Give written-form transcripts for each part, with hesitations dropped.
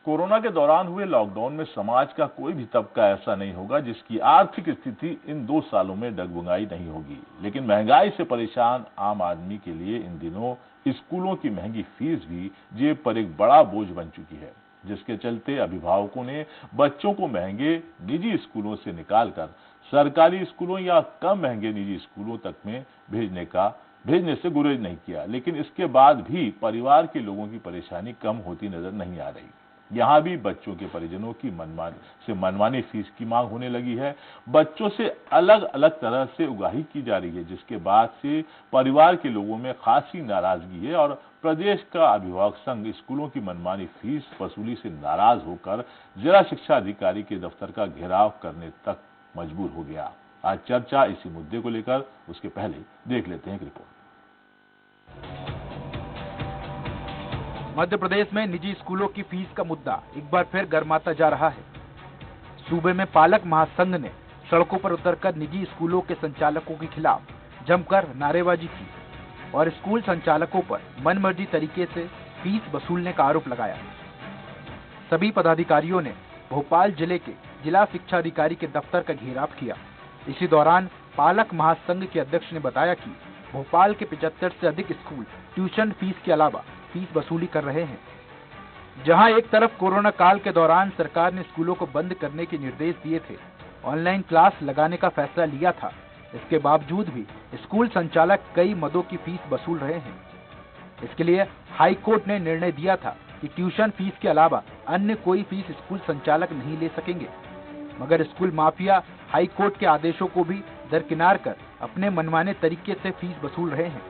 Corona के दौरान हुए लॉकडाउन में समाज का कोई भी तबका ऐसा नहीं होगा जिसकी आर्थिक स्थिति इन 2 सालों में डगमगाई नहीं होगी। लेकिन महंगाई से परेशान आम आदमी के लिए इन दिनों स्कूलों की महंगी फीस भी जेब पर एक बड़ा बोझ बन चुकी है, जिसके चलते अभिभावकों ने बच्चों को महंगे निजी स्कूलों से निकालकर सरकारी स्कूलों या कम महंगे निजी स्कूलों तक में भेजने से गुरेज नहीं किया। लेकिन इसके बाद भी परिवार के लोगों की परेशानी कम होती नजर नहीं आ रही। यहाँ भी बच्चों के परिजनों की मनमानी फीस की मांग होने लगी है। बच्चों से अलग अलग तरह से उगाही की जा रही है, जिसके बाद से परिवार के लोगों में खासी नाराजगी है और प्रदेश का अभिभावक संघ स्कूलों की मनमानी फीस वसूली से नाराज होकर जिला शिक्षा अधिकारी के दफ्तर का घेराव करने तक मजबूर हो गया। आज चर्चा इसी मुद्दे को लेकर, उसके पहले देख लेते हैं एक रिपोर्ट। मध्य प्रदेश में निजी स्कूलों की फीस का मुद्दा एक बार फिर गर्माता जा रहा है। सूबे में पालक महासंघ ने सड़कों पर उतरकर निजी स्कूलों के संचालकों के खिलाफ जमकर नारेबाजी की और स्कूल संचालकों पर मनमर्जी तरीके से फीस वसूलने का आरोप लगाया। सभी पदाधिकारियों ने भोपाल जिले के जिला शिक्षा अधिकारी के दफ्तर का घेराव किया। इसी दौरान पालक महासंघ के अध्यक्ष ने बताया कि भोपाल के 75 से अधिक स्कूल ट्यूशन फीस के अलावा फीस वसूली कर रहे हैं। जहां एक तरफ कोरोना काल के दौरान सरकार ने स्कूलों को बंद करने के निर्देश दिए थे, ऑनलाइन क्लास लगाने का फैसला लिया था, इसके बावजूद भी स्कूल संचालक कई मदों की फीस वसूल रहे हैं। इसके लिए हाई कोर्ट ने निर्णय दिया था कि ट्यूशन फीस के अलावा अन्य कोई फीस स्कूल संचालक नहीं ले सकेंगे, मगर स्कूल माफिया हाई कोर्ट के आदेशों को भी दरकिनार कर अपने मनमाने तरीके से फीस वसूल रहे हैं।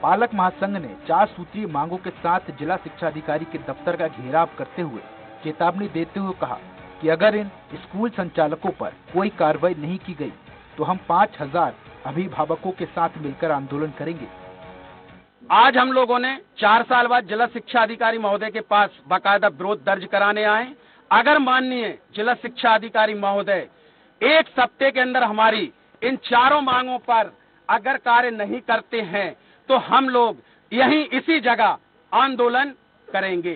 पालक महासंघ ने 4 सूत्रीय मांगों के साथ जिला शिक्षा अधिकारी के दफ्तर का घेराव करते हुए चेतावनी देते हुए कहा कि अगर इन स्कूल संचालकों पर कोई कार्रवाई नहीं की गई तो हम 5000 अभिभावकों के साथ मिलकर आंदोलन करेंगे। आज हम लोगों ने 4 साल बाद जिला शिक्षा अधिकारी महोदय के पास बाकायदा विरोध दर्ज कराने आए। अगर माननीय जिला शिक्षा अधिकारी महोदय 1 सप्ताह के अंदर हमारी इन 4 मांगों पर अगर कार्य नहीं करते हैं तो हम लोग यहीं इसी जगह आंदोलन करेंगे।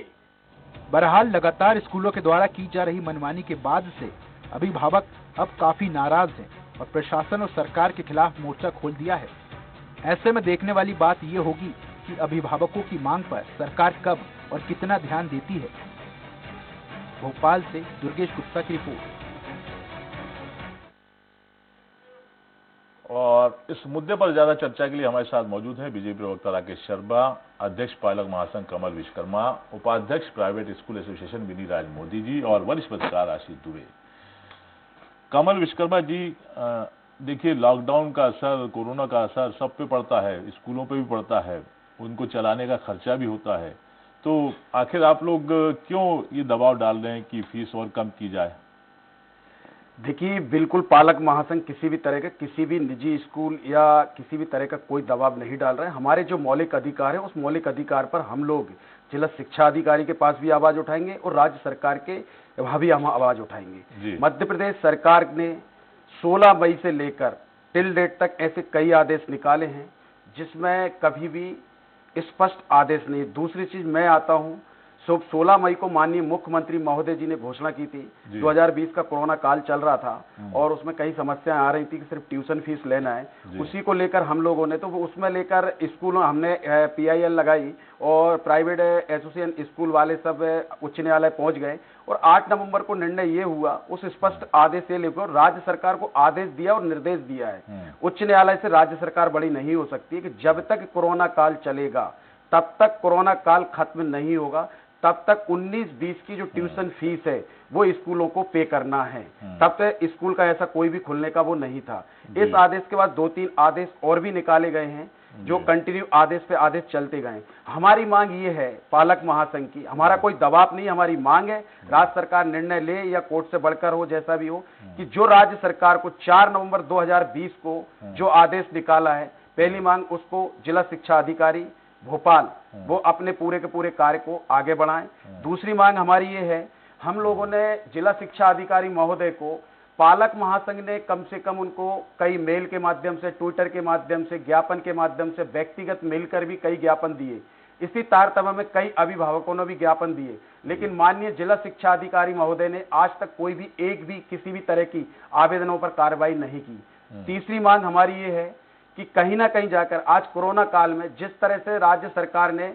बहरहाल लगातार स्कूलों के द्वारा की जा रही मनमानी के बाद से अभिभावक अब काफी नाराज हैं और प्रशासन और सरकार के खिलाफ मोर्चा खोल दिया है। ऐसे में देखने वाली बात ये होगी कि अभिभावकों की मांग पर सरकार कब और कितना ध्यान देती है। भोपाल से दुर्गेश गुप्ता की रिपोर्ट। और इस मुद्दे पर ज्यादा चर्चा के लिए हमारे साथ मौजूद हैं बीजेपी प्रवक्ता राकेश शर्मा, अध्यक्ष पालक महासंघ कमल विश्वकर्मा, उपाध्यक्ष प्राइवेट स्कूल एसोसिएशन विनी राज मोदी जी और वरिष्ठ पत्रकार आशीष दुबे। कमल विश्वकर्मा जी, देखिए, लॉकडाउन का असर, कोरोना का असर सब पे पड़ता है, स्कूलों पे भी पड़ता है, उनको चलाने का खर्चा भी होता है, तो आखिर आप लोग क्यों ये दबाव डाल रहे हैं कि फीस और कम की जाए? देखिए, बिल्कुल पालक महासंघ किसी भी तरह का किसी भी निजी स्कूल या किसी भी तरह का कोई दबाव नहीं डाल रहे हैं। हमारे जो मौलिक अधिकार है उस मौलिक अधिकार पर हम लोग जिला शिक्षा अधिकारी के पास भी आवाज उठाएंगे और राज्य सरकार के वहां भी हम आवाज उठाएंगे। मध्य प्रदेश सरकार ने 16 मई से लेकर टिल डेट तक ऐसे कई आदेश निकाले हैं जिसमें कभी भी स्पष्ट आदेश नहीं। दूसरी चीज, मैं आता हूं, 16 मई को माननीय मुख्यमंत्री महोदय जी ने घोषणा की थी। 2020 का कोरोना काल चल रहा था और उसमें कई समस्याएं आ रही थी कि सिर्फ ट्यूशन फीस लेना है। उसी को लेकर हम लोगों ने तो उसमें लेकर स्कूलों हमने PIL लगाई और प्राइवेट एसोसिएशन स्कूल वाले सब उच्च न्यायालय पहुंच गए और 8 नवंबर को निर्णय ये हुआ, उस स्पष्ट आदेश से लेकर राज्य सरकार को आदेश दिया और निर्देश दिया है। उच्च न्यायालय से राज्य सरकार बड़ी नहीं हो सकती कि जब तक कोरोना काल चलेगा तब तक कोरोना काल खत्म नहीं होगा, तब तक 19-20 की जो ट्यूशन फीस है वो स्कूलों को पे करना है। तब तक स्कूल का ऐसा कोई भी खुलने का वो नहीं था। इस आदेश के बाद 2-3 आदेश और भी निकाले गए हैं जो कंटिन्यू आदेश पे आदेश चलते गए। हमारी मांग ये है पालक महासंघ की, हमारा कोई दबाव नहीं, हमारी मांग है राज्य सरकार निर्णय ले या कोर्ट से बढ़कर हो, जैसा भी हो, कि जो राज्य सरकार को 4 नवंबर 2020 को जो आदेश निकाला है, पहली मांग उसको जिला शिक्षा अधिकारी भोपाल वो अपने पूरे के पूरे कार्य को आगे बढ़ाएं। दूसरी मांग हमारी ये है, हम लोगों ने जिला शिक्षा अधिकारी महोदय को, पालक महासंघ ने कम से कम उनको कई मेल के माध्यम से, ट्विटर के माध्यम से, ज्ञापन के माध्यम से, व्यक्तिगत मिलकर भी कई ज्ञापन दिए, इसी तारतम्य में कई अभिभावकों ने भी ज्ञापन दिए, लेकिन माननीय जिला शिक्षा अधिकारी महोदय ने आज तक कोई भी किसी भी तरह की आवेदनों पर कार्रवाई नहीं की। तीसरी मांग हमारी ये है कि कहीं ना कहीं जाकर आज कोरोना काल में जिस तरह से राज्य सरकार ने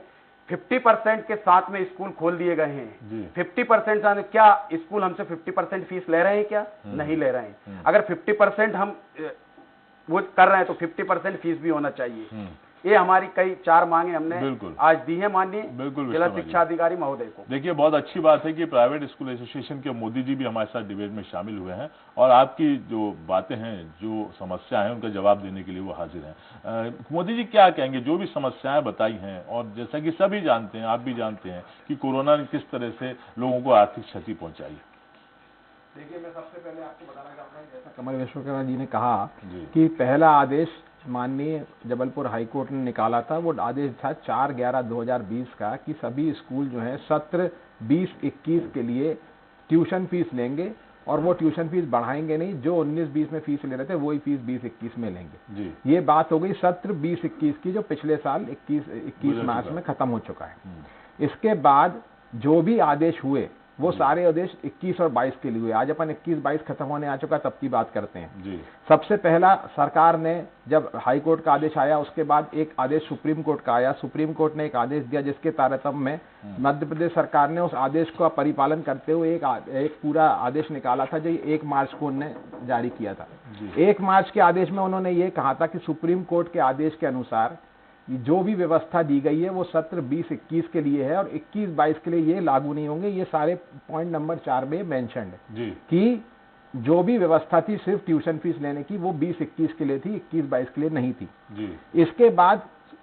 50% के साथ में स्कूल खोल दिए गए हैं, 50% क्या स्कूल हमसे 50% फीस ले रहे हैं? क्या नहीं ले रहे हैं। अगर 50% हम वो कर रहे हैं तो 50% फीस भी होना चाहिए। ये हमारी कई 4 मांगे हमने आज दी है माननीय जिला शिक्षा अधिकारी महोदय को। देखिए, बहुत अच्छी बात है कि प्राइवेट स्कूल एसोसिएशन के मोदी जी भी हमारे साथ डिबेट में शामिल हुए हैं और आपकी जो बातें हैं, जो समस्याएं हैं, उनका जवाब देने के लिए वो हाजिर हैं। मोदी जी क्या कहेंगे? जो भी समस्याएं बताई हैं, और जैसा कि सभी जानते हैं, आप भी जानते हैं कि कोरोना ने किस तरह से लोगों को आर्थिक क्षति पहुंचाई। देखिए, मैं सबसे पहले आपको बताना चाहता हूँ, जैसा कमल विश्वकर्मा जी ने कहा कि पहला आदेश माननीय जबलपुर हाईकोर्ट ने निकाला था, वो आदेश था 4/11/2020 का कि सभी स्कूल जो है सत्र 20-21 के लिए ट्यूशन फीस लेंगे और वो ट्यूशन फीस बढ़ाएंगे नहीं, जो 19-20 में फीस ले रहे थे वही फीस 20-21 में लेंगे जी। ये बात हो गई सत्र 20-21 की, जो पिछले साल 21 मार्च में खत्म हो चुका है। इसके बाद जो भी आदेश हुए वो सारे आदेश 21 और 22 के लिए हुए। आज अपन 21-22 खत्म होने आ चुका, तब की बात करते हैं जी। सबसे पहला सरकार ने जब हाई कोर्ट का आदेश आया, उसके बाद एक आदेश सुप्रीम कोर्ट का आया। सुप्रीम कोर्ट ने एक आदेश दिया जिसके तारतम्य में मध्य प्रदेश सरकार ने उस आदेश का परिपालन करते हुए एक पूरा आदेश निकाला था, जो 1 मार्च को उन्होंने जारी किया था। 1 मार्च के आदेश में उन्होंने ये कहा था कि सुप्रीम कोर्ट के आदेश के अनुसार जो भी व्यवस्था दी गई है वो सत्र 20-21 के लिए है और 21-22 के लिए ये लागू नहीं होंगे। ये सारे पॉइंट नंबर 4 में मेंशन्ड है कि जो भी व्यवस्था थी सिर्फ ट्यूशन फीस लेने की, वो 20-21 के लिए थी, 21-22 के लिए नहीं थी जी। इसके बाद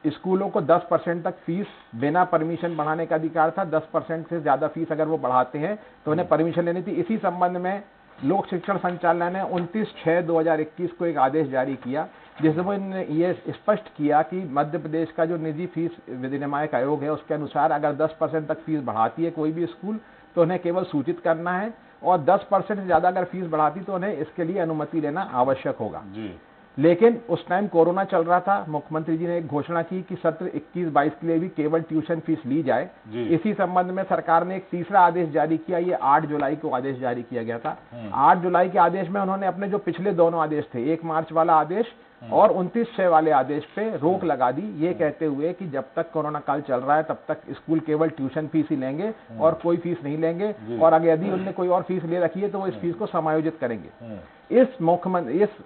स्कूलों को 10% तक फीस बिना परमिशन बढ़ाने का अधिकार था। 10% से ज्यादा फीस अगर वो बढ़ाते हैं तो उन्हें परमिशन लेनी थी। इसी संबंध में लोक शिक्षण संचालनालय ने 29/6/2021 को एक आदेश जारी किया, जिसमें ये स्पष्ट किया कि मध्य प्रदेश का जो निजी फीस विनियामक आयोग है उसके अनुसार अगर 10% तक फीस बढ़ाती है कोई भी स्कूल तो उन्हें केवल सूचित करना है, और 10% से ज्यादा अगर फीस बढ़ाती तो उन्हें इसके लिए अनुमति लेना आवश्यक होगा जी। लेकिन उस टाइम कोरोना चल रहा था, मुख्यमंत्री जी ने एक घोषणा की कि सत्र 21-22 के लिए भी केवल ट्यूशन फीस ली जाए। इसी संबंध में सरकार ने एक तीसरा आदेश जारी किया, ये 8 जुलाई को आदेश जारी किया गया था। 8 जुलाई के आदेश में उन्होंने अपने जो पिछले दोनों आदेश थे, 1 मार्च वाला आदेश और 29/6 वाले आदेश पे रोक लगा दी, ये कहते हुए कि जब तक कोरोना काल चल रहा है तब तक स्कूल केवल ट्यूशन फीस ही लेंगे और कोई फीस नहीं लेंगे, और अगर यदि उनने कोई और फीस ले रखी है तो वो इस फीस को समायोजित करेंगे। इस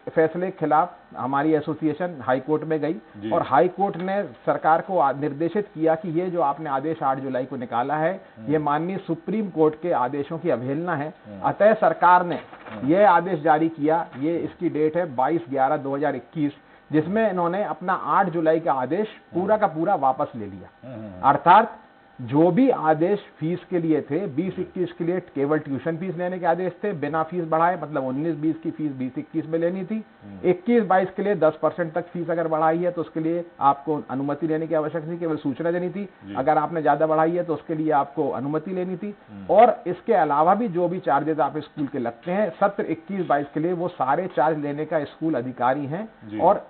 फैसले के खिलाफ हमारी एसोसिएशन हाई कोर्ट में गई और हाई कोर्ट ने सरकार को निर्देशित किया कि ये जो आपने आदेश 8 जुलाई को निकाला है ये माननीय सुप्रीम कोर्ट के आदेशों की अवहेलना है। अतः सरकार ने यह आदेश जारी किया, ये इसकी डेट है 22/11/2021, जिसमें इन्होंने अपना 8 जुलाई का आदेश पूरा का पूरा वापस ले लिया। अर्थात जो भी आदेश फीस के लिए थे 20-21 के लिए केवल ट्यूशन फीस लेने के आदेश थे बिना फीस बढ़ाए, मतलब 19-20 की फीस 20-21 में लेनी थी। 21-22 के लिए 10% तक फीस अगर बढ़ाई है तो उसके लिए आपको अनुमति लेने की आवश्यकता थी, केवल सूचना देनी थी। अगर आपने ज्यादा बढ़ाई है तो उसके लिए आपको अनुमति लेनी थी। और इसके अलावा भी जो भी चार्जेस आप स्कूल के लगते हैं सत्र 21-22 के लिए वो सारे चार्ज लेने का स्कूल अधिकारी हैं, और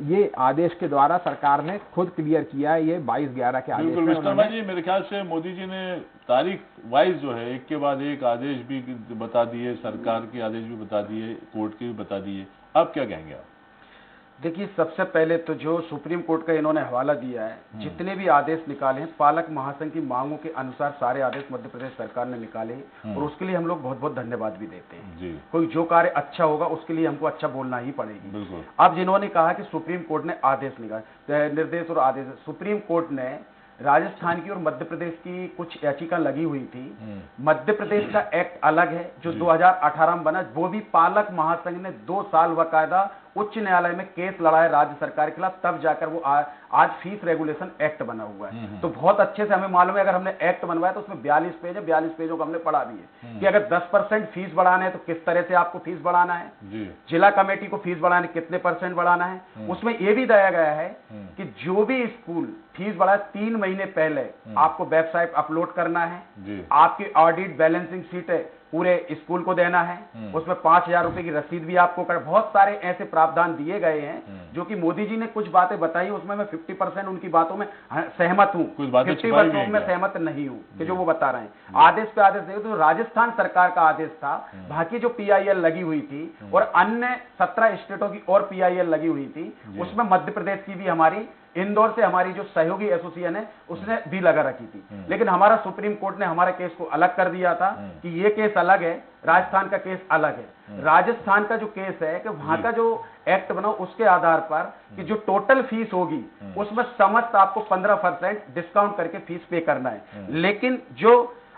ये आदेश के द्वारा सरकार ने खुद क्लियर किया है। ये 22/11 के आदेश में मेरे ख्याल से मोदी जी ने तारीख वाइज जो है एक के बाद एक आदेश भी बता दिए, सरकार के आदेश भी बता दिए, कोर्ट के भी बता दिए। अब क्या कहेंगे आप? देखिए, सबसे पहले तो जो सुप्रीम कोर्ट का इन्होंने हवाला दिया है, जितने भी आदेश निकाले हैं पालक महासंघ की मांगों के अनुसार सारे आदेश मध्य प्रदेश सरकार ने निकाले हैं, और उसके लिए हम लोग बहुत बहुत धन्यवाद भी देते हैं। कोई जो कार्य अच्छा होगा उसके लिए हमको अच्छा बोलना ही पड़ेगी। अब जिन्होंने कहा कि सुप्रीम कोर्ट ने आदेश निकाले, निर्देश और आदेश, सुप्रीम कोर्ट ने राजस्थान की और मध्य प्रदेश की कुछ याचिका लगी हुई थी। मध्य प्रदेश का एक्ट अलग है जो 2018 में बना, वो भी पालक महासंघ ने 2 साल बकायदा उच्च न्यायालय में केस लड़ा है राज्य सरकार के खिलाफ, तब जाकर वो आज फीस रेगुलेशन एक्ट बना हुआ है। तो बहुत अच्छे से हमें मालूम है, अगर हमने एक्ट बनवाया तो उसमें 42 पेज है, 42 पेजों को हमने पढ़ा भी है कि अगर 10% फीस बढ़ाना है तो किस तरह से आपको फीस बढ़ाना है, जिला कमेटी को फीस बढ़ाने कितने % बढ़ाना है। उसमें यह भी दिया गया है कि जो भी स्कूल फीस बढ़ाए 3 महीने पहले आपको वेबसाइट अपलोड करना है, आपकी ऑडिट बैलेंसिंग शीट है पूरे स्कूल को देना है, उसमें 5,000 रुपए की रसीद भी आपको कर, बहुत सारे ऐसे प्रावधान दिए गए हैं जो कि मोदी जी ने कुछ बातें बताई, उसमें मैं 50% उनकी बातों में सहमत हूँ, 50% में सहमत नहीं हूँ कि जो वो बता रहे हैं। आदेश पे आदेश देखो तो राजस्थान सरकार का आदेश था, बाकी जो PIL लगी हुई थी और अन्य 17 स्टेटों की और PIL लगी हुई थी, उसमें मध्य प्रदेश की भी, हमारी इंदौर से हमारी जो सहयोगी एसोसिएशन है उसने भी लगा रखी थी। लेकिन हमारा सुप्रीम कोर्ट ने हमारे केस को अलग कर दिया था कि ये केस अलग है, राजस्थान का केस अलग है। राजस्थान का जो केस है कि वहां का जो एक्ट बना उसके आधार पर कि जो टोटल फीस होगी उसमें समस्त आपको 15% डिस्काउंट करके फीस पे करना है। लेकिन जो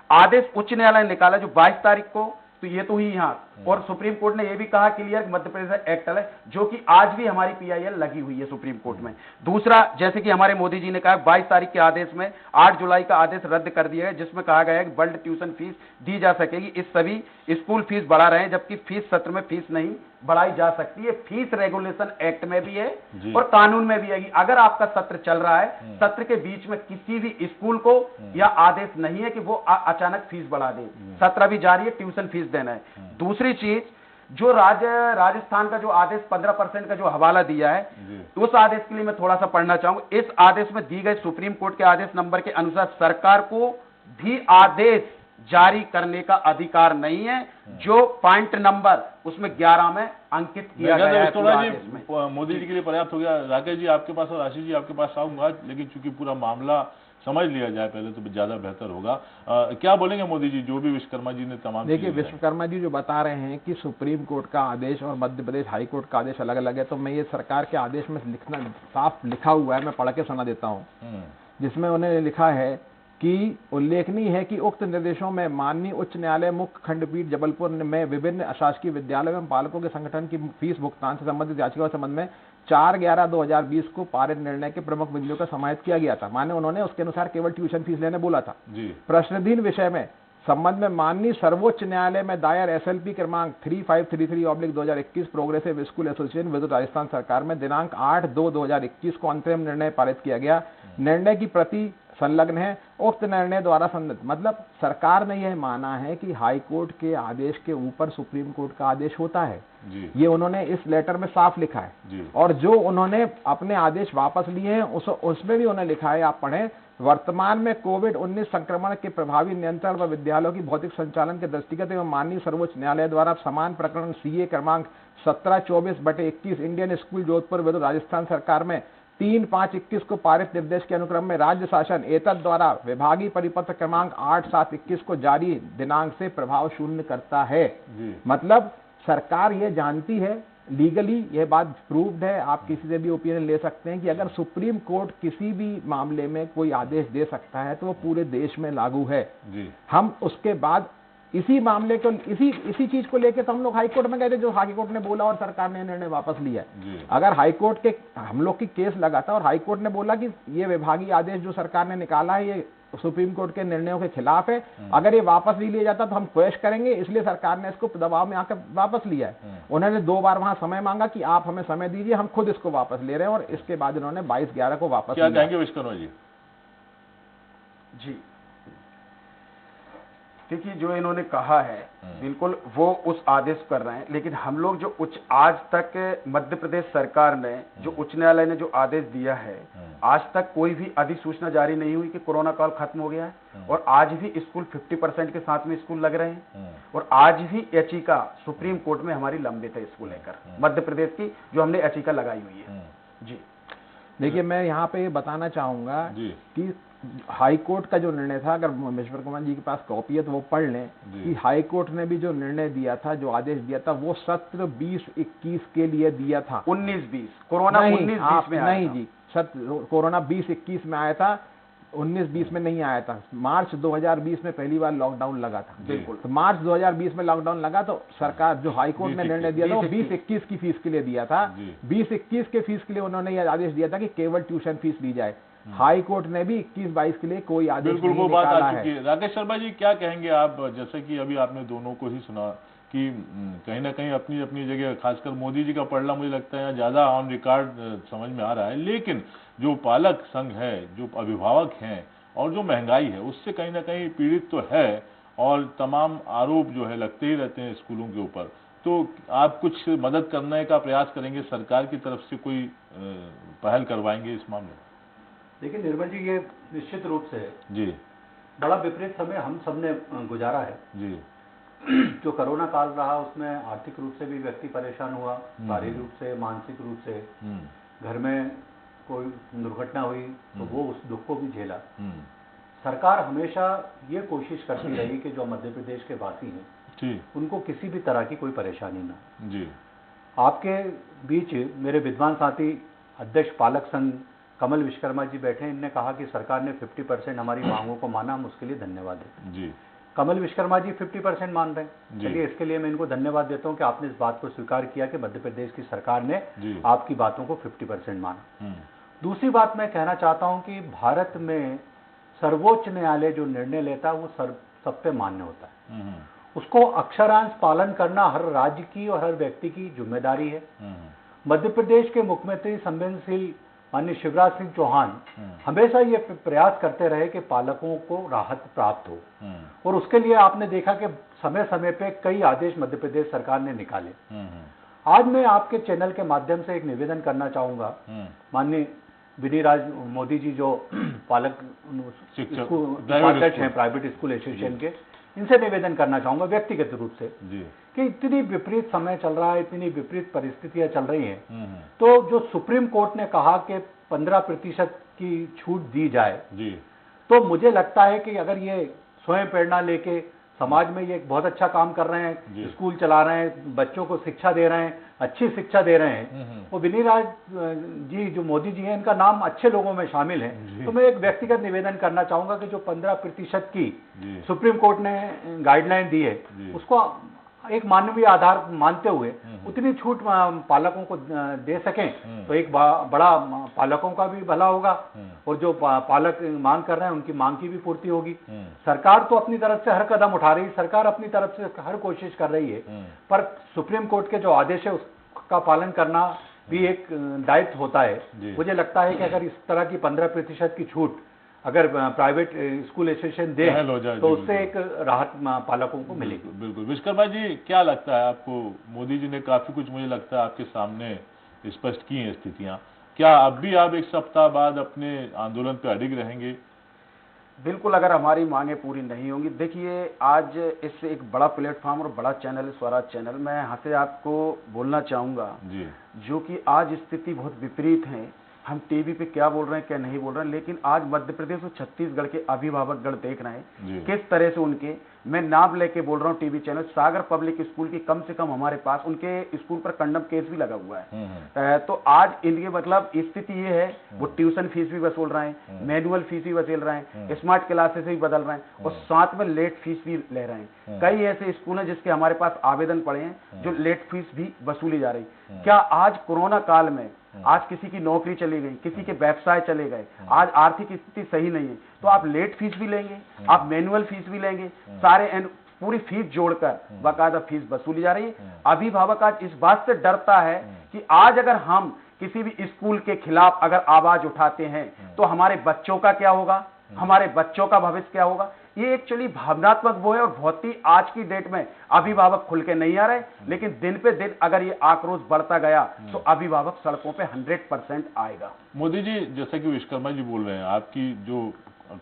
आदेश उच्च न्यायालय ने निकाला जो 22 तारीख को, तो ये तो ही यहाँ, और सुप्रीम कोर्ट ने ये भी कहा क्लियर मध्य प्रदेश एक्ट है, जो कि आज भी हमारी PIL लगी हुई है सुप्रीम कोर्ट में। दूसरा, जैसे कि हमारे मोदी जी ने कहा 22 तारीख के आदेश में 8 जुलाई का आदेश रद्द कर दिया है, जिसमें कहा गया है कि वर्ल्ड ट्यूशन फीस दी जा सकेगी। इस सभी स्कूल फीस बढ़ा रहे हैं, जबकि फीस सत्र में फीस नहीं बढ़ाई जा सकती है। फीस रेगुलेशन एक्ट में भी है और कानून में भी है कि अगर आपका सत्र चल रहा है, सत्र के बीच में किसी भी स्कूल को या आदेश नहीं है कि वो अचानक फीस बढ़ा दे, सत्र भी जारी है, ट्यूशन फीस देना है। दूसरी चीज, जो राजस्थान का जो आदेश 15% का जो हवाला दिया है, उस आदेश के लिए मैं थोड़ा सा पढ़ना चाहूंगा। इस आदेश में दी गई सुप्रीम कोर्ट के आदेश नंबर के अनुसार सरकार को भी आदेश जारी करने का अधिकार नहीं है, जो पॉइंट नंबर उसमें 11 में अंकित किया गया है। मोदी जी के लिए पर्याप्त हो गया। राकेश जी आपके पास और आशीष जी आपके पास आऊंगा, लेकिन चूंकि पूरा मामला समझ लिया जाए पहले तो ज्यादा बेहतर होगा। क्या बोलेंगे मोदी जी, जो भी विश्वकर्मा जी ने तमाम, देखिए विश्वकर्मा जी जो बता रहे हैं कि सुप्रीम कोर्ट का आदेश और मध्य प्रदेश हाई कोर्ट का आदेश अलग अलग है, तो मैं ये सरकार के आदेश में लिखना साफ लिखा हुआ है, मैं पढ़ के सुना देता हूँ, जिसमें उन्होंने लिखा है कि उल्लेखनीय है कि उक्त निर्देशों में माननीय उच्च न्यायालय मुख्य खंडपीठ जबलपुर में विभिन्न अशासकीय विद्यालयों एवं पालकों के संगठन की फीस भुगतान से संबंधित याचिका के संबंध में 4/11/2020 को पारित निर्णय के प्रमुख बिंदुओं का समाहित किया गया था। माने उन्होंने उसके अनुसार केवल ट्यूशन फीस लेने बोला था। प्रश्नाधीन विषय में संबंध में माननीय सर्वोच्च न्यायालय में दायर SLP क्रमांक 3533/2021 प्रोग्रेसिव स्कूल एसोसिएशन विरुद्ध राजस्थान सरकार में दिनांक 8/2/2021 को अंतरिम निर्णय पारित किया गया। निर्णय की प्रति संलग्न है। उक्त निर्णय द्वारा मतलब सरकार ने यह माना है कि हाई कोर्ट के आदेश के ऊपर सुप्रीम कोर्ट का आदेश होता है, ये उन्होंने इस लेटर में साफ लिखा है। और जो उन्होंने अपने आदेश वापस लिए हैं उसमें भी उन्होंने लिखा है, आप पढ़ें, वर्तमान में कोविड-19 संक्रमण के प्रभावी नियंत्रण व विद्यालयों की भौतिक संचालन के दृष्टिगत एवं माननीय सर्वोच्च न्यायालय द्वारा समान प्रकरण CA क्रमांक 1724/21 इंडियन स्कूल जोधपुर विरुद्ध राजस्थान सरकार में 3/5/21 को पारित निर्देश के अनुक्रम में राज्य शासन एतद द्वारा विभागीय परिपत्र क्रमांक 8/7/21 को जारी दिनांक से प्रभाव शून्य करता है। मतलब सरकार ये जानती है, लीगली यह बात प्रूव्ड है, आप किसी से भी ओपिनियन ले सकते हैं कि अगर सुप्रीम कोर्ट किसी भी मामले में कोई आदेश दे सकता है तो वो पूरे देश में लागू है। हम उसके बाद इसी मामले को इसी चीज को लेकर तो हम लोग हाई कोर्ट में गए थे, जो हाई कोर्ट ने बोला और सरकार ने निर्णय वापस लिया। अगर हाई कोर्ट के हम लोग की केस लगा था और हाई कोर्ट ने बोला कि ये विभागीय आदेश जो सरकार ने निकाला है ये सुप्रीम कोर्ट के निर्णयों के खिलाफ है, अगर ये वापस नहीं लिया जाता तो हम क्वेश्चन करेंगे, इसलिए सरकार ने इसको दबाव में आकर वापस लिया है। उन्होंने 2 बार वहां समय मांगा कि आप हमें समय दीजिए, हम खुद इसको वापस ले रहे हैं, और इसके बाद उन्होंने 22/11 को वापस लिया। क्या कहेंगे विश्वकर्मा जी? जी देखिए, जो इन्होंने कहा है बिल्कुल वो उस आदेश कर रहे हैं, लेकिन हम लोग जो आज तक मध्य प्रदेश सरकार ने जो उच्च न्यायालय ने जो आदेश दिया है, आज तक कोई भी अधिसूचना जारी नहीं हुई कि कोरोना काल खत्म हो गया है, और आज भी स्कूल 50% के साथ में स्कूल लग रहे हैं, और आज भी याचिका सुप्रीम कोर्ट में हमारी लंबित है इसको लेकर, मध्य प्रदेश की जो हमने याचिका लगाई हुई है। जी देखिए, मैं यहाँ पे बताना चाहूंगा कि हाई कोर्ट का जो निर्णय था, अगर विश्वकर्मा जी के पास कॉपी है तो वो पढ़ लें कि हाई कोर्ट ने भी जो निर्णय दिया था, जो आदेश दिया था, वो सत्र 20-21 के लिए दिया था। 19-20 कोरोना 19-20 में नहीं जी, सत्र कोरोना 20-21 में आया था, 19-20 में नहीं आया था। मार्च 2020 में पहली बार लॉकडाउन लगा था। बिल्कुल, तो मार्च 2020 में लॉकडाउन लगा तो सरकार जो हाई कोर्ट ने निर्णय दिया था वो 20-21 की फीस के लिए दिया था। 20-21 के फीस के लिए उन्होंने यह आदेश दिया था कि केवल ट्यूशन फीस ली जाए। हाई कोर्ट ने भी 21-22 के लिए कोई आदेश नहीं निकाला है। बिल्कुल, वो बात आ चुकी है। राकेश शर्मा जी, क्या कहेंगे आप? जैसे कि अभी आपने दोनों को ही सुना कि कहीं ना कहीं अपनी अपनी जगह, खासकर मोदी जी का पढ़ना मुझे लगता है ज्यादा ऑन रिकॉर्ड समझ में आ रहा है, लेकिन जो पालक संघ है, जो अभिभावक हैं, और जो महंगाई है, उससे कहीं ना कहीं पीड़ित तो है, और तमाम आरोप जो है लगते ही रहते हैं स्कूलों के ऊपर, तो आप कुछ मदद करने का प्रयास करेंगे, सरकार की तरफ से कोई पहल करवाएंगे इस मामले में? देखिए निर्मल जी, ये निश्चित रूप से जी बड़ा विपरीत समय हम सबने गुजारा है जी। जो कोरोना काल रहा उसमें आर्थिक रूप से भी व्यक्ति परेशान हुआ, शारीरिक रूप से, मानसिक रूप से। घर में कोई दुर्घटना हुई तो वो उस दुख को भी झेला। सरकार हमेशा ये कोशिश करती रही कि जो मध्य प्रदेश के वासी हैं उनको किसी भी तरह की कोई परेशानी ना जी। आपके बीच मेरे विद्वान साथी अध्यक्ष पालक संघ कमल विश्वकर्मा जी बैठे हैं, इनने कहा कि सरकार ने 50% हमारी मांगों को माना, हम उसके लिए धन्यवाद देते हैं। जी। कमल विश्वकर्मा जी 50% मान रहे हैं, चलिए इसके लिए मैं इनको धन्यवाद देता हूं कि आपने इस बात को स्वीकार किया कि मध्य प्रदेश की सरकार ने आपकी बातों को 50% माना। दूसरी बात मैं कहना चाहता हूं कि भारत में सर्वोच्च न्यायालय जो निर्णय लेता है वो सब पे मान्य होता है, उसको अक्षरांश पालन करना हर राज्य की और हर व्यक्ति की जिम्मेदारी है। मध्य प्रदेश के मुख्यमंत्री संवेदनशील माननीय शिवराज सिंह चौहान हमेशा ये प्रयास करते रहे कि पालकों को राहत प्राप्त हो, और उसके लिए आपने देखा कि समय समय पे कई आदेश मध्य प्रदेश सरकार ने निकाले। आज मैं आपके चैनल के माध्यम से एक निवेदन करना चाहूंगा, माननीय विनीराज मोदी जी जो पालक उपाध्यक्ष हैं प्राइवेट स्कूल एसोसिएशन के, इनसे निवेदन करना चाहूंगा व्यक्तिगत रूप से कि इतनी विपरीत समय चल रहा है, इतनी विपरीत परिस्थितियां चल रही हैं, तो जो सुप्रीम कोर्ट ने कहा कि 15% की छूट दी जाए, तो मुझे लगता है कि अगर ये स्वयं प्रेरणा लेके समाज में ये एक बहुत अच्छा काम कर रहे हैं, स्कूल चला रहे हैं, बच्चों को शिक्षा दे रहे हैं, अच्छी शिक्षा दे रहे हैं, वो विनीराज जी जो मोदी जी हैं इनका नाम अच्छे लोगों में शामिल है। तो मैं एक व्यक्तिगत निवेदन करना चाहूंगा कि जो 15% की सुप्रीम कोर्ट ने गाइडलाइन दी है उसको एक मानवीय आधार मानते हुए उतनी छूट पालकों को दे सकें तो एक बड़ा पालकों का भी भला होगा, और जो पालक मांग कर रहे हैं उनकी मांग की भी पूर्ति होगी। सरकार तो अपनी तरफ से हर कदम उठा रही है, सरकार अपनी तरफ से हर कोशिश कर रही है, पर सुप्रीम कोर्ट के जो आदेश है उसका पालन करना भी एक दायित्व होता है। मुझे लगता है कि अगर इस तरह की 15% की छूट अगर प्राइवेट स्कूल एसोसिएशन दे तो उससे एक राहत पालकों को मिलेगी। बिल्कुल। विश्वकर्मा जी, क्या लगता है आपको, मोदी जी ने काफी कुछ मुझे लगता है आपके सामने स्पष्ट की हैं स्थितियां, क्या अब भी आप एक सप्ताह बाद अपने आंदोलन पे अडिग रहेंगे? बिल्कुल, अगर हमारी मांगे पूरी नहीं होंगी। देखिए, आज इससे एक बड़ा प्लेटफॉर्म और बड़ा चैनल है स्वराज चैनल, मैं यहाँ से आपको बोलना चाहूंगा जो कि आज स्थिति बहुत विपरीत है। हम टीवी पे क्या बोल रहे हैं क्या नहीं बोल रहे हैं, लेकिन आज मध्य प्रदेश और छत्तीसगढ़ के अभिभावकगण देख रहे हैं किस तरह से उनके, मैं नाम लेके बोल रहा हूँ टीवी चैनल, सागर पब्लिक स्कूल की कम से कम हमारे पास उनके स्कूल पर कंडम केस भी लगा हुआ है। तो आज इनके मतलब स्थिति ये है, वो ट्यूशन फीस भी वसूल रहे हैं, मैनुअल फीस भी वसूल रहे हैं, स्मार्ट क्लासेस भी बदल रहे हैं और साथ में लेट फीस भी ले रहे हैं। कई ऐसे स्कूल हैं जिसके हमारे पास आवेदन पड़े हैं जो लेट फीस भी वसूली जा रही। क्या आज कोरोना काल में आज किसी की नौकरी चली गई, किसी के व्यवसाय चले गए, आज आर्थिक स्थिति सही नहीं है, तो आप लेट फीस भी लेंगे, आप मैनुअल फीस भी लेंगे, सारे पूरी फीस जोड़कर बाकायदा फीस वसूली जा रही है। अभिभावक आज इस बात से डरता है कि आज अगर हम किसी भी स्कूल के खिलाफ अगर आवाज उठाते हैं तो हमारे बच्चों का क्या होगा, हमारे बच्चों का भविष्य क्या होगा। ये एक्चुअली भावनात्मक वो है और बहुत ही आज की डेट में अभिभावक खुल के नहीं आ रहे, लेकिन दिन पे दिन अगर ये आक्रोश बढ़ता गया तो अभिभावक सड़कों पे 100% आएगा। मोदी जी, जैसा कि विश्वकर्मा जी बोल रहे हैं, आपकी जो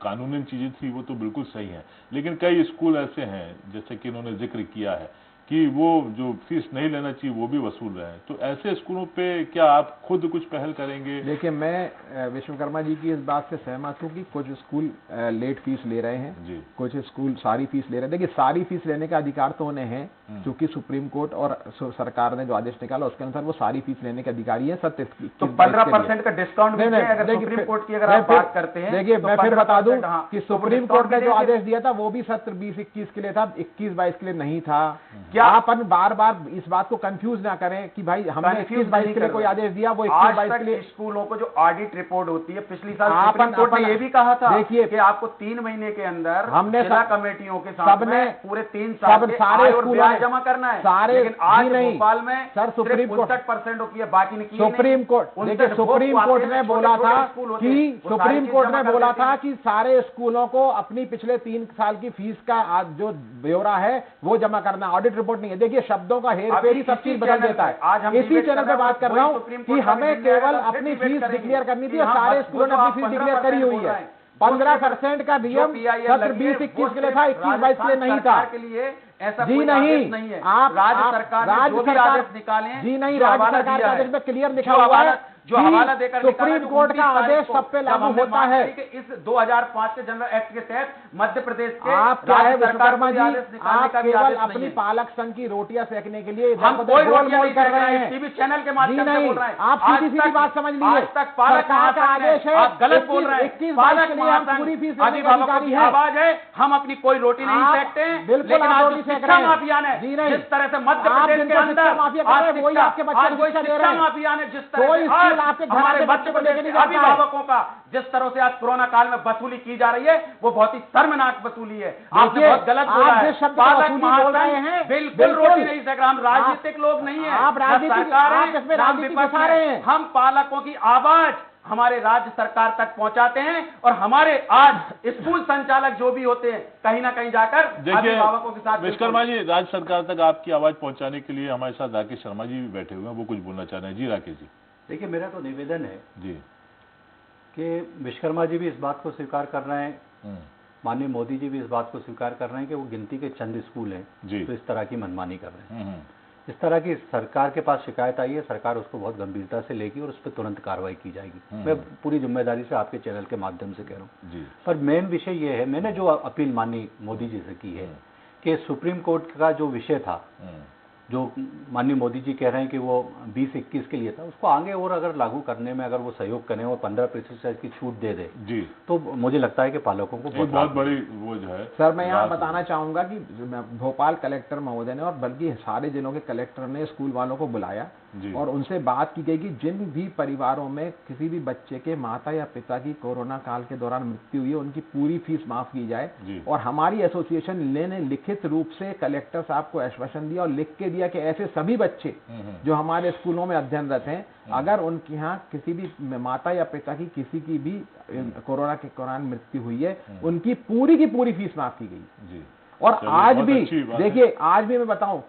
कानूनी चीजें थी वो तो बिल्कुल सही है, लेकिन कई स्कूल ऐसे हैं जैसे कि इन्होंने जिक्र किया है कि वो जो फीस नहीं लेना चाहिए वो भी वसूल रहे हैं, तो ऐसे स्कूलों पे क्या आप खुद कुछ पहल करेंगे? देखिए, मैं विश्वकर्मा जी की इस बात से सहमत हूँ कि कुछ स्कूल लेट फीस ले रहे हैं, कुछ स्कूल सारी फीस ले रहे हैं। देखिए, सारी फीस लेने का अधिकार तो उन्हें है, क्योंकि सुप्रीम कोर्ट और सरकार ने जो आदेश निकाला उसके अनुसार वो सारी फीस लेने के अधिकारी है। सत्य तो 15% का डिस्काउंट भी है अगर सुप्रीम कोर्ट की अगर आप बात करते हैं। देखिए, मैं फिर बता दूं कि सुप्रीम कोर्ट ने जो आदेश दिया था वो भी सत्र 20-21 के लिए था, 21-22 के लिए नहीं था। आप बार बार इस बात को कंफ्यूज ना करें कि भाई हमने 21-22 के लिए कोई आदेश दिया, वो 21-22 के लिए स्कूलों को जो ऑडिट रिपोर्ट होती है, पिछली साल सुप्रीम कोर्ट ने ये भी कहा था देखिए कि आपको 3 महीने के अंदर हमने जिला कमेटियों के साथ में पूरे 3 साल के सारे और ब्याज जमा करना है, सारे, लेकिन आज नहीं भोपाल में सर सुप्रीम कोर्ट 59% की है, बाकी नहीं। सुप्रीम कोर्ट देखिए, सुप्रीम कोर्ट ने बोला था कि सुप्रीम कोर्ट ने बोला था कि सारे स्कूलों को अपनी पिछले 3 साल की फीस का जो ब्यौरा है वो जमा करना, ऑडिट रिपोर्ट नहीं है। देखिए शब्दों का हेर फेर ही सब चीज बदल देता है। आज हम इसी चैनल पे बात कर रहा हूँ कि हमें केवल अपनी फीस डिक्लेयर करनी थी और सारे स्कूलों ने अपनी फीस डिक्लेयर करी हुई है। 15% का नियम सत्र 20-21 के लिए था, 21-22 के लिए नहीं था। ऐसा जी नहीं है। आप राज्य सरकार निकालें जी नहीं, राज्य सरकार का आदेश में क्लियर लिखा हुआ है जो हवाला देकर सुप्रीम कोर्ट का आदेश सब पे लागू होता है। इस 2005 के जनरल एक्ट के तहत मध्य प्रदेश के आप क्या है विश्वकर्मा जी, आप केवल अपनी है। पालक संघ की रोटियां सेकने के लिए हम कोई रोटियां कर रहे हैं, टीवी चैनल के माध्यम से बोल रहे हैं। आप सीधी बात समझ लीजिए, आज तक पालक सरकार का आदेश है, आप गलत बोल रहे हैं। 21-22 के लिए हम पूरी फीस अभिभावकों की आवाज है, हम अपनी कोई रोटी नहीं सेकते हैं, बिल्कुल आप रोटी सेक रहे हैं। अभियान है जी नहीं, जिस तरह से मध्य प्रदेश के अंदर वही आपके बच्चे को शिक्षा दे रहे हैं। अभियान है, जिस तरह कोई स्कूल आपके हमारे बच्चे को लेकर नहीं जाता है। अभिभावकों का जिस तरह से आज कोरोना काल में वसूली की जा रही है वो बहुत ही शर्मनाक वसूली है। आपने बहुत गलत बोला है। पालक महासंघ बिल्कुल रोटी नहीं सेक रहा, हम राजनीतिक लोग नहीं है, आप राजनीति फंसा रहे हैं। हम पालकों की आवाज हमारे राज्य सरकार तक पहुंचाते हैं और हमारे आज स्कूल संचालक जो भी होते हैं कहीं ना कहीं जाकर अभिभावकों के साथ। विश्वकर्मा जी, राज्य सरकार तक आपकी आवाज पहुंचाने के लिए हमारे साथ राकेश शर्मा जी भी बैठे हुए हैं, वो कुछ बोलना चाह रहे हैं। जी राकेश जी। देखिए मेरा तो निवेदन है जी कि विश्वकर्मा जी भी इस बात को स्वीकार कर रहे हैं, माननीय मोदी जी भी इस बात को स्वीकार कर रहे हैं कि वो गिनती के चंद स्कूल हैं तो इस तरह की मनमानी कर रहे हैं। इस तरह की सरकार के पास शिकायत आई है, सरकार उसको बहुत गंभीरता से लेगी और उस पर तुरंत कार्रवाई की जाएगी। मैं पूरी जिम्मेदारी से आपके चैनल के माध्यम से कह रहा हूँ। पर मेन विषय ये है, मैंने जो अपील माननीय मोदी जी से की है कि सुप्रीम कोर्ट का जो विषय था, जो माननीय मोदी जी कह रहे हैं कि वो 20-21 के लिए था, उसको आगे और अगर लागू करने में अगर वो सहयोग करें और 15% की छूट दे दे जी, तो मुझे लगता है कि पालकों को बहुत बड़ी वो जो है। सर मैं यहाँ बताना चाहूंगा कि भोपाल कलेक्टर महोदय ने और बल्कि सारे जिलों के कलेक्टर ने स्कूल वालों को बुलाया और उनसे बात की गई कि जिन भी परिवारों में किसी भी बच्चे के माता या पिता की कोरोना काल के दौरान मृत्यु हुई है उनकी पूरी फीस माफ की जाए। और हमारी एसोसिएशन ने लिखित रूप से कलेक्टर साहब को आश्वासन दिया और लिख के दिया कि ऐसे सभी बच्चे जो हमारे स्कूलों में अध्ययनरत हैं, अगर उनके यहाँ किसी भी माता या पिता की किसी की भी कोरोना के दौरान मृत्यु हुई है, उनकी पूरी फीस माफ की गई। और आज भी देखिए, आज भी मैं बताऊं,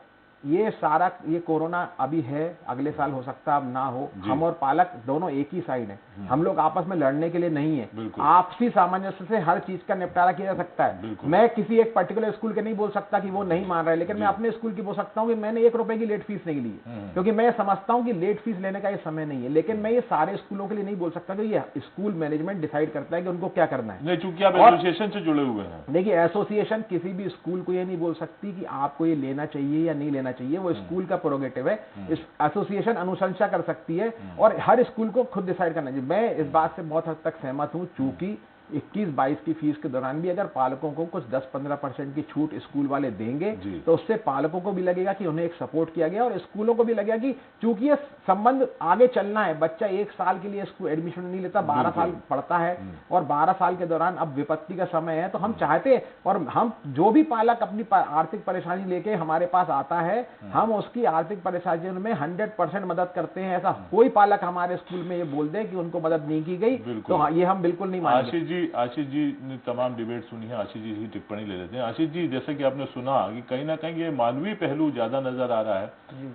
ये सारा ये कोरोना अभी है, अगले साल हो सकता है अब ना हो। हम और पालक दोनों एक ही साइड हैं, हम लोग आपस में लड़ने के लिए नहीं है। आपसी सामंजस्य से हर चीज का निपटारा किया जा सकता है। मैं किसी एक पर्टिकुलर स्कूल के नहीं बोल सकता कि वो नहीं मान रहे, लेकिन मैं अपने स्कूल की बोल सकता हूँ कि मैंने 1 रुपए की लेट फीस नहीं ली, क्योंकि मैं समझता हूँ कि लेट फीस लेने का ये समय नहीं है। लेकिन मैं ये सारे स्कूलों के लिए नहीं बोल सकता, क्योंकि ये स्कूल मैनेजमेंट डिसाइड करता है कि उनको क्या करना है। चूंकि आप एसोसिएशन से जुड़े हुए हैं। देखिए एसोसिएशन किसी भी स्कूल को ये नहीं बोल सकती कि आपको ये लेना चाहिए या नहीं लेना चाहिए, वो स्कूल का प्रोगेटिव है। इस एसोसिएशन अनुशंसा कर सकती है और हर स्कूल को खुद डिसाइड करना चाहिए। मैं इस बात से बहुत हद तक सहमत हूं, चूंकि 21-22 की फीस के दौरान भी अगर पालकों को कुछ 10-15% की छूट स्कूल वाले देंगे तो उससे पालकों को भी लगेगा कि उन्हें एक सपोर्ट किया गया और स्कूलों को भी लगेगा कि चूंकि ये संबंध आगे चलना है, बच्चा 1 साल के लिए स्कूल एडमिशन नहीं लेता, 12 साल पढ़ता है और 12 साल के दौरान अब विपत्ति का समय है, तो हम चाहते हैं और हम जो भी पालक अपनी आर्थिक परेशानी लेके हमारे पास आता है, हम उसकी आर्थिक परेशानियों में 100% मदद करते हैं। ऐसा कोई पालक हमारे स्कूल में ये बोल दे कि उनको मदद नहीं की गई तो ये हम बिल्कुल नहीं मानेंगे। आशीष जी ने तमाम डिबेट सुनी है, आशीष जी की टिप्पणी ले लेते हैं। आशीष जी, जैसे कि आपने सुना कि कहीं ना कहीं ये मानवीय पहलू ज्यादा नजर आ रहा है,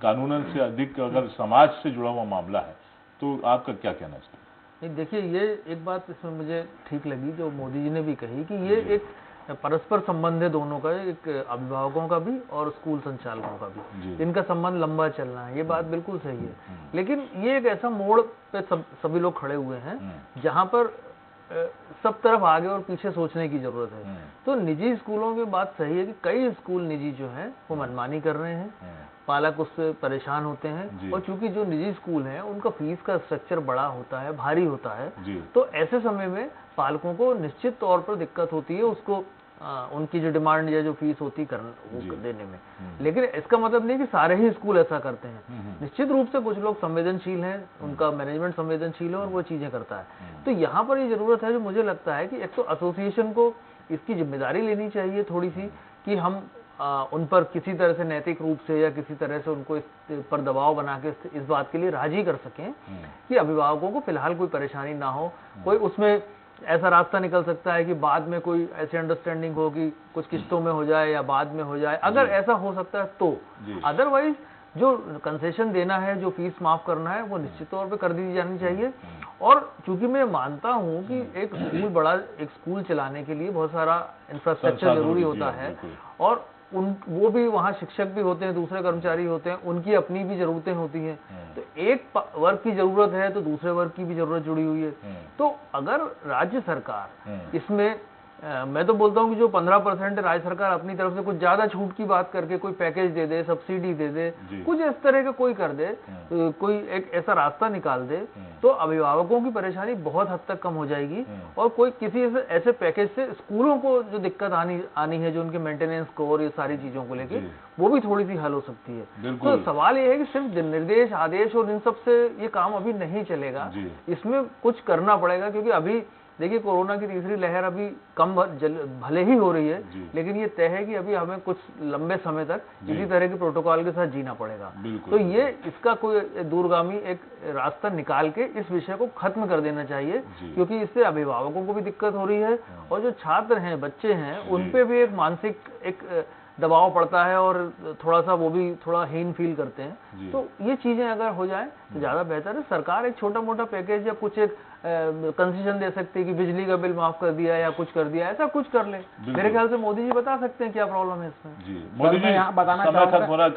कानूनन से अधिक अगर समाज से जुड़ा हुआ मामला है, तो आपका क्या कहना चाहिए? देखिए, ये एक बात इसमें मुझे ठीक लगी जो मोदी जी ने भी कही कि ये एक परस्पर संबंध है दोनों का, एक अभिभावकों का भी और स्कूल संचालकों का भी, इनका संबंध लंबा चलना है, ये बात बिल्कुल सही है। लेकिन ये एक ऐसा मोड़ पे सभी लोग खड़े हुए हैं जहां पर सब तरफ आगे और पीछे सोचने की जरूरत है। तो निजी स्कूलों की बात सही है कि कई स्कूल निजी जो हैं वो मनमानी कर रहे हैं, पालक उससे परेशान होते हैं और चूंकि जो निजी स्कूल हैं उनका फीस का स्ट्रक्चर बड़ा होता है, भारी होता है, तो ऐसे समय में पालकों को निश्चित तौर पर दिक्कत होती है उसको उनकी जो डिमांड या जो फीस होती वो देने में। लेकिन इसका मतलब नहीं कि सारे ही स्कूल ऐसा करते हैं। निश्चित रूप से कुछ लोग संवेदनशील हैं, उनका मैनेजमेंट संवेदनशील है और वो चीजें करता है। तो यहाँ पर ये जरूरत है, जो मुझे लगता है कि एक तो एसोसिएशन को इसकी जिम्मेदारी लेनी चाहिए थोड़ी सी, कि हम उन पर किसी तरह से नैतिक रूप से या किसी तरह से उनको इस पर दबाव बना के इस बात के लिए राजी कर सकें कि अभिभावकों को फिलहाल कोई परेशानी ना हो। कोई उसमें ऐसा रास्ता निकल सकता है कि बाद में कोई ऐसी अंडरस्टैंडिंग हो कि कुछ किस्तों में हो जाए या बाद में हो जाए, अगर ऐसा हो सकता है तो। अदरवाइज जो कंसेशन देना है, जो फीस माफ करना है, वो निश्चित तौर पे कर दी जानी चाहिए। और चूंकि मैं मानता हूं कि एक स्कूल चलाने के लिए बहुत सारा इंफ्रास्ट्रक्चर जरूरी होता है, और वो भी वहाँ शिक्षक भी होते हैं, दूसरे कर्मचारी होते हैं, उनकी अपनी भी जरूरतें होती हैं। तो एक वर्ग की जरूरत है तो दूसरे वर्ग की भी जरूरत जुड़ी हुई है। तो अगर राज्य सरकार इसमें मैं तो बोलता हूँ कि जो 15% राज्य सरकार अपनी तरफ से कुछ ज्यादा छूट की बात करके कोई पैकेज दे दे, सब्सिडी दे दे, कुछ इस तरह का कोई कर दे, कोई एक ऐसा रास्ता निकाल दे, तो अभिभावकों की परेशानी बहुत हद तक कम हो जाएगी। और कोई किसी ऐसे पैकेज से स्कूलों को जो दिक्कत आनी है, जो उनके मेंटेनेंस को और ये सारी चीजों को लेके, वो भी थोड़ी सी हल हो सकती है। तो सवाल ये है कि सिर्फ निर्देश, आदेश और इन सब से ये काम अभी नहीं चलेगा, इसमें कुछ करना पड़ेगा। क्योंकि अभी देखिए कोरोना की तीसरी लहर अभी कम भले ही हो रही है, लेकिन ये तय है कि अभी हमें कुछ लंबे समय तक इसी तरह के प्रोटोकॉल के साथ जीना पड़ेगा। तो ये इसका कोई दूरगामी एक रास्ता निकाल के इस विषय को खत्म कर देना चाहिए, क्योंकि इससे अभिभावकों को भी दिक्कत हो रही है और जो छात्र हैं, बच्चे हैं, उन पे भी एक मानसिक एक दबाव पड़ता है और थोड़ा सा वो भी थोड़ा हीन फील करते हैं। तो ये चीजें अगर हो जाएं तो ज्यादा बेहतर है। सरकार एक छोटा मोटा पैकेज या कुछ एक कंसेशन दे सकती है कि बिजली का बिल माफ कर दिया या कुछ कर दिया, ऐसा कुछ कर ले। मेरे ख्याल से मोदी जी बता सकते हैं क्या प्रॉब्लम है इसमें। मोदी जी यहाँ बताना चाहूंगा,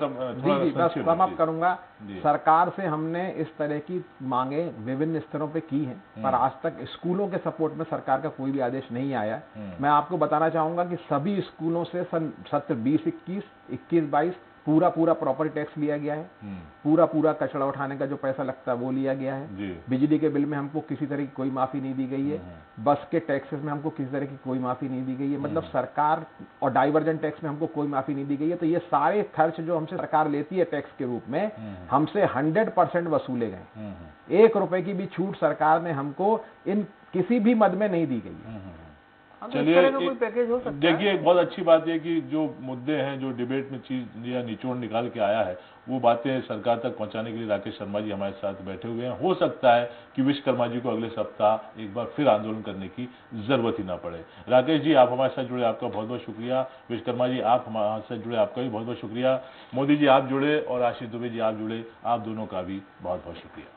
बस समाप्त करूंगा। सरकार से हमने इस तरह की मांगे विभिन्न स्तरों पे की हैं, पर आज तक स्कूलों के सपोर्ट में सरकार का कोई भी आदेश नहीं आया। मैं आपको बताना चाहूंगा कि सभी स्कूलों से सत्र 20-21, 21-22 पूरा प्रॉपर्टी टैक्स लिया गया है। पूरा कचरा उठाने का जो पैसा लगता है वो लिया गया है। बिजली के बिल में हमको किसी तरह की कोई माफी नहीं दी गई है। बस के टैक्सेस में हमको किसी तरह की कोई माफी नहीं दी गई है। मतलब सरकार, और डाइवर्जन टैक्स में हमको कोई माफी नहीं दी गई है। तो ये सारे खर्च जो हमसे सरकार लेती है टैक्स के रूप में, हमसे 100% वसूले गए। 1 रुपए की भी छूट सरकार ने हमको इन किसी भी मद में नहीं दी गई। चलिए, देखिए एक बहुत अच्छी बात है कि जो मुद्दे हैं, जो डिबेट में चीज या निचोड़ निकाल के आया है, वो बातें सरकार तक पहुंचाने के लिए राकेश शर्मा जी हमारे साथ बैठे हुए हैं। हो सकता है कि विश्वकर्मा जी को अगले सप्ताह एक बार फिर आंदोलन करने की जरूरत ही ना पड़े। राकेश जी, आप हमारे साथ जुड़े, आपका बहुत बहुत शुक्रिया। विश्वकर्मा जी, आप हमारे साथ जुड़े, आपका भी बहुत बहुत शुक्रिया। मोदी जी आप जुड़े और आशीष दुबे जी आप जुड़े, आप दोनों का भी बहुत बहुत शुक्रिया।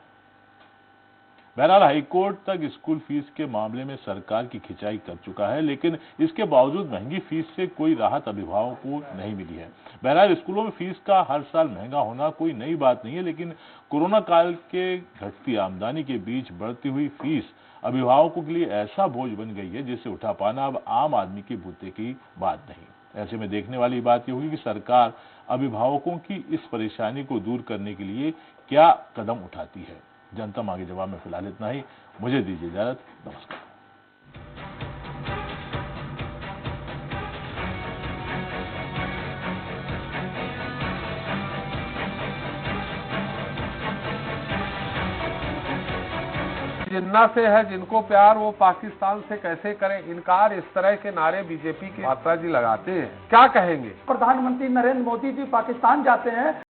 बहरहाल हाईकोर्ट तक स्कूल फीस के मामले में सरकार की खिंचाई कर चुका है, लेकिन इसके बावजूद महंगी फीस से कोई राहत अभिभावकों को नहीं मिली है। बहरहाल स्कूलों में फीस का हर साल महंगा होना कोई नई बात नहीं है, लेकिन कोरोना काल के घटती आमदनी के बीच बढ़ती हुई फीस अभिभावकों के लिए ऐसा बोझ बन गई है जिसे उठा पाना अब आम आदमी के बूते की बात नहीं। ऐसे में देखने वाली बात यह होगी कि सरकार अभिभावकों की इस परेशानी को दूर करने के लिए क्या कदम उठाती है। जनता मांगे जवाब में फिलहाल इतना ही। मुझे दीजिए इजाजत, नमस्कार। जिन्ना से है जिनको प्यार वो पाकिस्तान से कैसे करें इनकार, इस तरह के नारे बीजेपी के मात्रा जी लगाते हैं। क्या कहेंगे? प्रधानमंत्री नरेंद्र मोदी जी पाकिस्तान जाते हैं